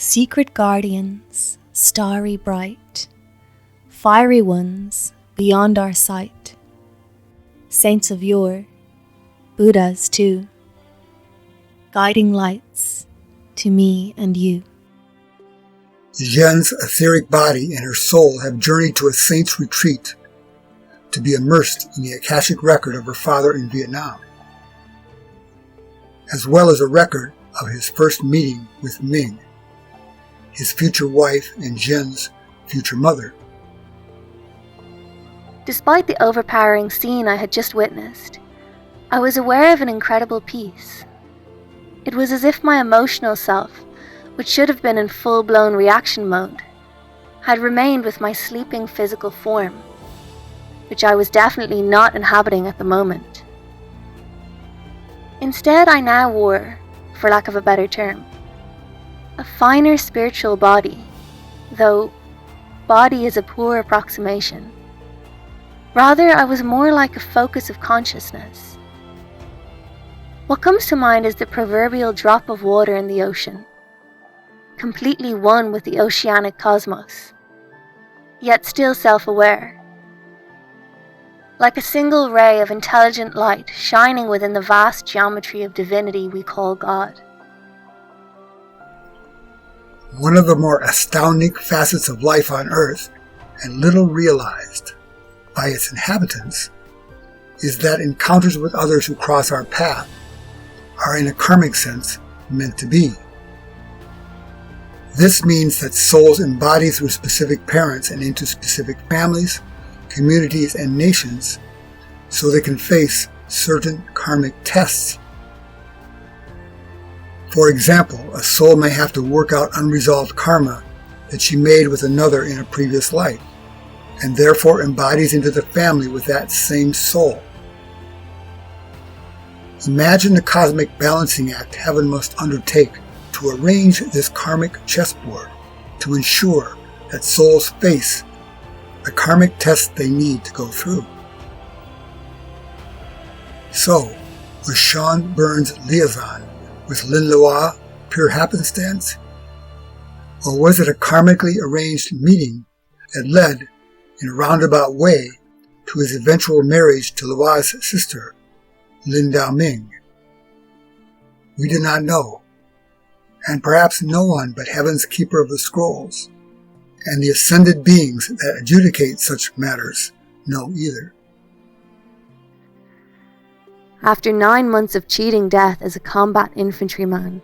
Secret guardians, starry bright, fiery ones beyond our sight, saints of yore, Buddhas too, guiding lights to me and you. Jian's etheric body and her soul have journeyed to a saint's retreat to be immersed in the akashic record of her father in Vietnam, as well as a record of his first meeting with Ming, his future wife and Jian's future mother. Despite the overpowering scene I had just witnessed, I was aware of an incredible peace. It was as if my emotional self, which should have been in full-blown reaction mode, had remained with my sleeping physical form, which I was definitely not inhabiting at the moment. Instead, I now wore, for lack of a better term, a finer spiritual body, though body is a poor approximation. Rather, I was more like a focus of consciousness. What comes to mind is the proverbial drop of water in the ocean, completely one with the oceanic cosmos, yet still self-aware. Like a single ray of intelligent light shining within the vast geometry of divinity we call God. One of the more astounding facets of life on Earth, and little realized by its inhabitants, is that encounters with others who cross our path are in a karmic sense meant to be. This means that souls embody through specific parents and into specific families, communities, and nations so they can face certain karmic tests. For example, a soul may have to work out unresolved karma that she made with another in a previous life, and therefore embodies into the family with that same soul. Imagine the cosmic balancing act heaven must undertake to arrange this karmic chessboard to ensure that souls face the karmic tests they need to go through. So, was Sean Burns' liaison with Lin Loa pure happenstance? Or was it a karmically arranged meeting that led, in a roundabout way, to his eventual marriage to Loa's sister, Lin Dao Ming? We do not know, and perhaps no one but Heaven's keeper of the scrolls, and the ascended beings that adjudicate such matters, know either. After 9 months of cheating death as a combat infantryman,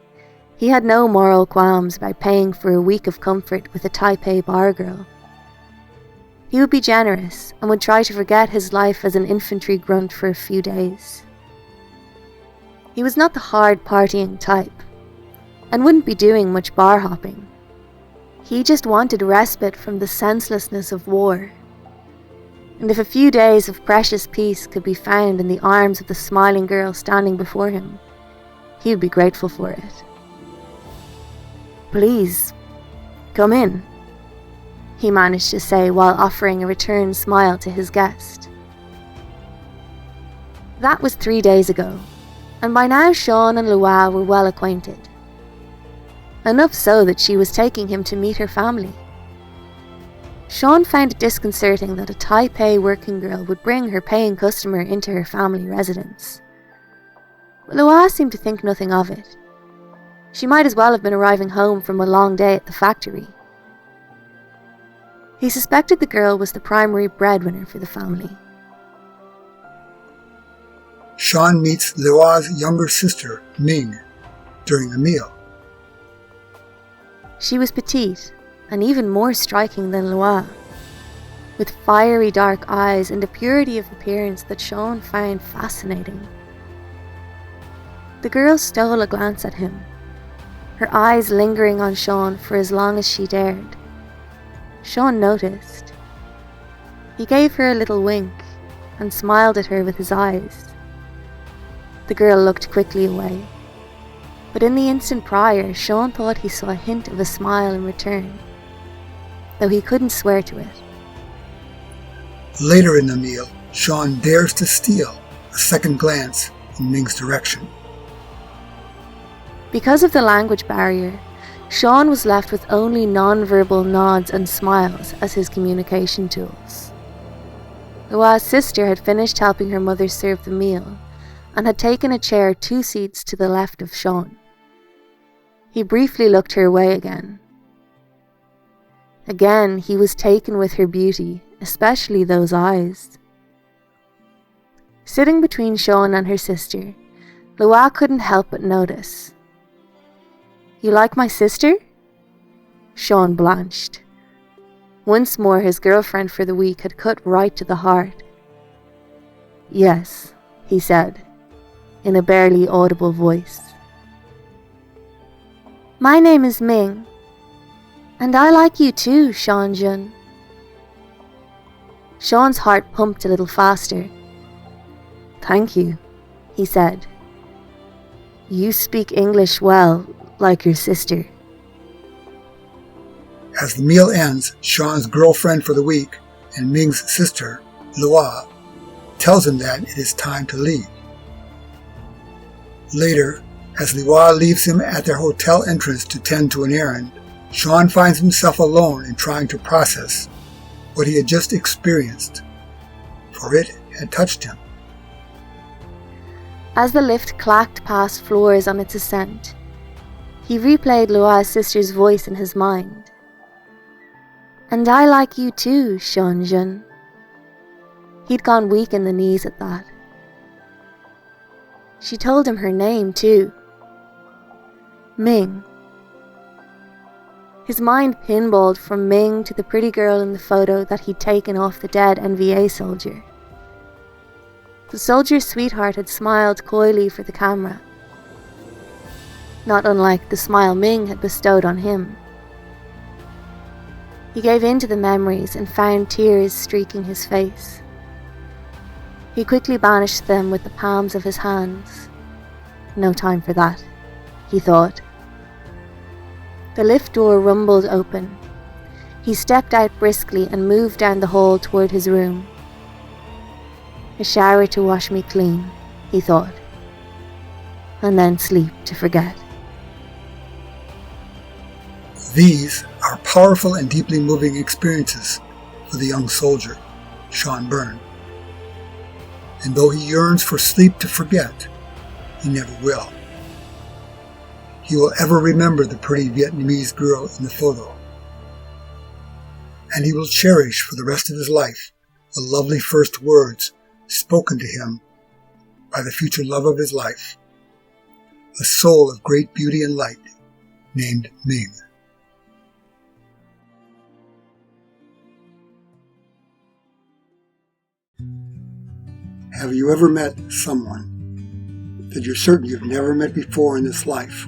he had no moral qualms about paying for a week of comfort with a Taipei bar girl. He would be generous and would try to forget his life as an infantry grunt for a few days. He was not the hard partying type, and wouldn't be doing much bar hopping. He just wanted respite from the senselessness of war. And if a few days of precious peace could be found in the arms of the smiling girl standing before him, he would be grateful for it. "Please, come in," he managed to say while offering a return smile to his guest. That was 3 days ago, and by now Sean and Loa were well acquainted. Enough so that she was taking him to meet her family. Sean found it disconcerting that a Taipei working girl would bring her paying customer into her family residence. But Loa seemed to think nothing of it. She might as well have been arriving home from a long day at the factory. He suspected the girl was the primary breadwinner for the family. Sean meets Loa's younger sister, Ming, during a meal. She was petite, and even more striking than Loa, with fiery dark eyes and a purity of appearance that Sean found fascinating. The girl stole a glance at him, her eyes lingering on Sean for as long as she dared. Sean noticed. He gave her a little wink and smiled at her with his eyes. The girl looked quickly away, but in the instant prior, Sean thought he saw a hint of a smile in return, though he couldn't swear to it. Later in the meal, Sean dares to steal a second glance in Ming's direction. Because of the language barrier, Jian was left with only non-verbal nods and smiles as his communication tools. Lua's sister had finished helping her mother serve the meal and had taken a chair 2 seats to the left of Jian. He briefly looked her way again. Again, he was taken with her beauty, especially those eyes. Sitting between Jian and her sister, Lua couldn't help but notice. "You like my sister?" Jian blanched. Once more his girlfriend for the week had cut right to the heart. "Yes," he said, in a barely audible voice. "My name is Ming, and I like you too, Jian." Jian's heart pumped a little faster. "Thank you," he said. "You speak English well, like your sister." As the meal ends, Sean's girlfriend for the week and Ming's sister, Lua, tells him that it is time to leave. Later, as Lua leaves him at their hotel entrance to tend to an errand, Sean finds himself alone and trying to process what he had just experienced, for it had touched him. As the lift clacked past floors on its ascent, he replayed Lua's sister's voice in his mind. "And I like you too, Jian." He'd gone weak in the knees at that. She told him her name too. Ming. His mind pinballed from Ming to the pretty girl in the photo that he'd taken off the dead NVA soldier. The soldier's sweetheart had smiled coyly for the camera, not unlike the smile Ming had bestowed on him. He gave in to the memories and found tears streaking his face. He quickly banished them with the palms of his hands. No time for that, he thought. The lift door rumbled open. He stepped out briskly and moved down the hall toward his room. "A shower to wash me clean," he thought, "and then sleep to forget." These are powerful and deeply moving experiences for the young soldier, Sean Byrne. And though he yearns for sleep to forget, he never will. He will ever remember the pretty Vietnamese girl in the photo. And he will cherish for the rest of his life the lovely first words spoken to him by the future love of his life, a soul of great beauty and light named Ming. Have you ever met someone that you're certain you've never met before in this life?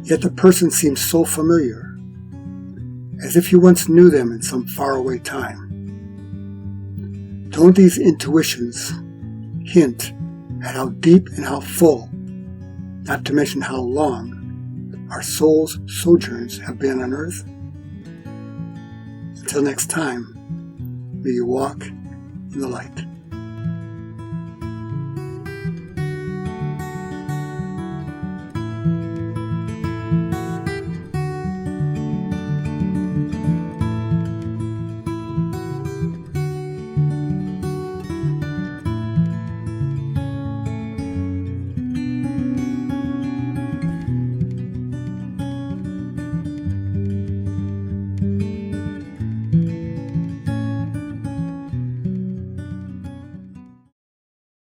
Yet the person seems so familiar, as if you once knew them in some faraway time. Don't these intuitions hint at how deep and how full, not to mention how long, our soul's sojourns have been on earth? Until next time, may you walk in the light.